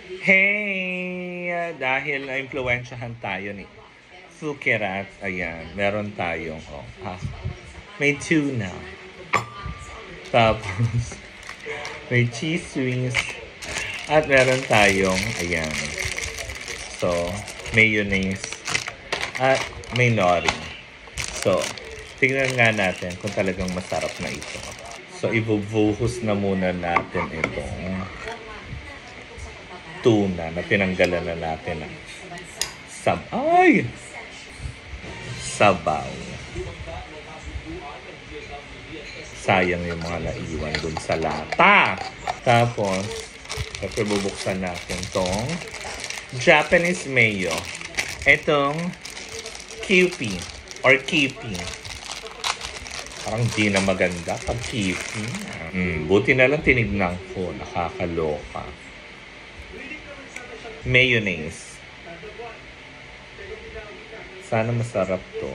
Hey! Dahil na-impluwensyahan tayo ni Fukerat, ayan, meron tayong, may tuna. Tapos, may cheese wings. At meron tayong, ayan, so, mayonnaise. At may nori. So, tingnan nga natin kung talagang masarap na ito. So, ibubuhos na muna natin itong tuna na tinanggalan na natin ng sabaw. Sayang yung mga naiwan dun sa lata. Tapos, bubuksan natin tong Japanese mayo. Itong Kewpie or Kipi. Parang di na maganda pag Kipi. Buti na lang tinignan ko. Nakakaloka. Mayonnaise. Sana masarap to.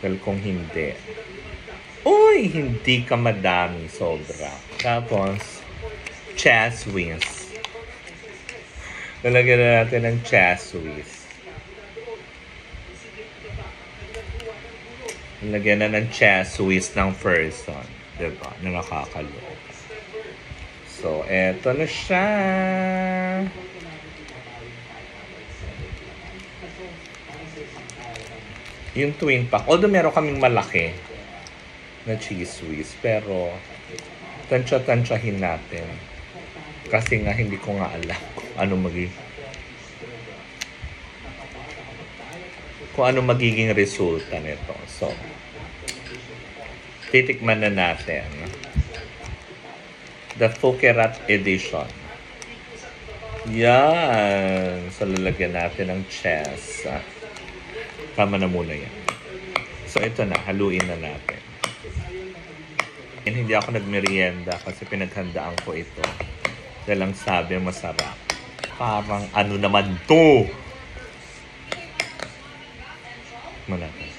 Dahil kung hindi, uy, hindi ka madami, sobra. Tapos, cheese whiz. Lalagyan na natin ng cheese whiz. Lalagyan na ng cheese whiz ng person. Diba? Na nakakaloka. So, eto na siya. Yung twin pack. Although meron kaming malaki na cheese whiz. Pero, tansya-tansyahin natin. Kasi nga, hindi ko nga alam kung ano magiging resulta nito. So, titikman na natin. The Fukerat edition. Yan. So, lalagyan natin ng cheese. Tama na muna yan. So, ito na. Haluin na natin. And hindi ako nagmerienda kasi pinaghandaan ko ito. Dahil lang sabi masarap. Parang ano naman to? Natin.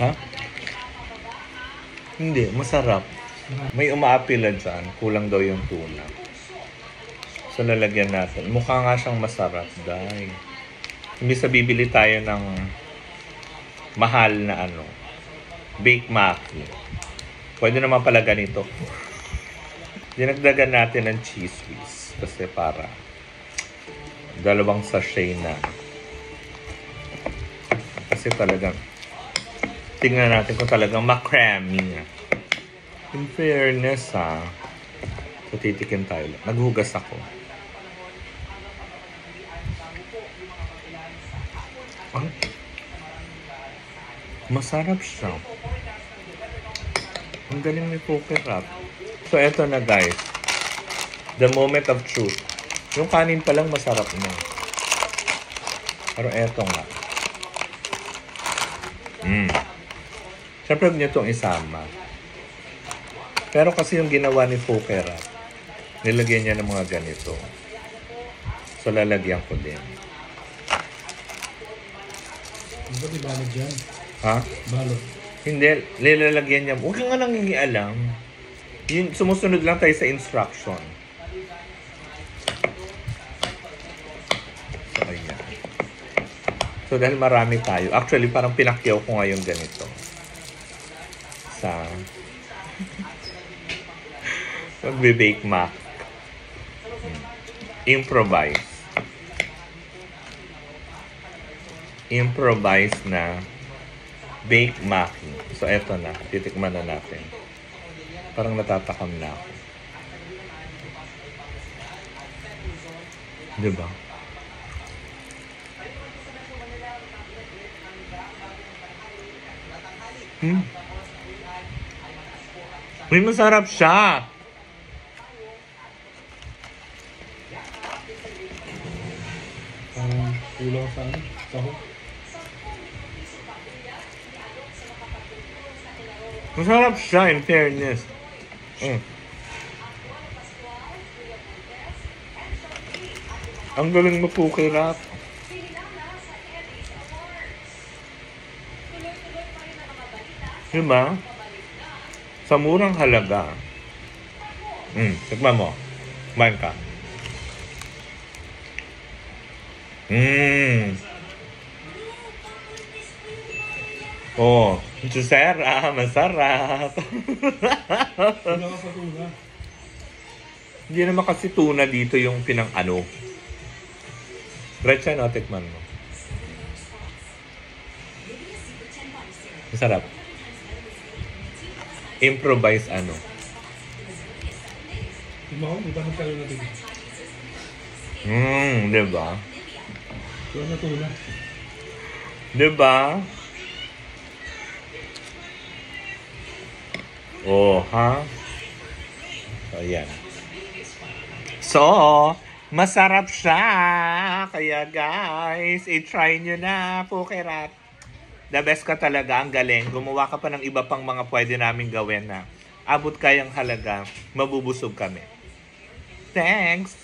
Ha? Hindi, masarap. May umaapila dyan. Kulang daw yung tuna. So, lalagyan natin. Mukha nga siyang masarap, dahil. Imbis na bibili tayo ng mahal na Bake Maki. Pwede naman pala ganito. Dinagdagan natin ng cheese whiz. Kasi para 2 sachet na. Kasi talagang tingnan natin kung talagang makrami. In fairness, so, titikin tayo. Naghugas ako. Masarap siya. Ang galing ni Fukerat. So, eto na guys. The moment of truth. Yung kanin pa lang masarap na. Pero eto nga. Siyempre, huwag niyo itong isama. Pero kasi yung ginawa ni Fukerat, nilagyan niya ng mga ganito. So, lalagyan ko din. Ba't ibalot dyan? Ha? Balot. Hindi, nilalagyan niya. Huwag ka nga nangingialam. Yun, sumusunod lang tayo sa instruction. So, ayan. So, dahil marami tayo. Actually, parang pinakyaw ko ngayon ganito. Sa magbe-bake mac. Improvise na bake maki. So, eto na. Titikman na natin. Parang natatakam na ako. Diba? Uy, masarap siya! Kulang sa sahog. Masarap siya, in fairness. Ang galing mo po, Fukerat. Diba? Sa murang halaga. Tikman mo. Kumain ka. Oh, Jusera, masarap. Wala ka pa tuna. Hindi naman kasi tuna dito yung pinang-ano. Recha, no? Tikman mo. Masarap. Improvise ano. Tignan ko, iba nagkaroon natin. Diba? Wala na tuna. Diba? Oh, ha? So, yan. So, masarap siya. Kaya guys, i-try nyo na, Pukerat. The best ka talaga, ang galing. Gumawa ka pa ng iba pang mga pwede namin gawin na abot kayang halaga, mabubusog kami. Thanks!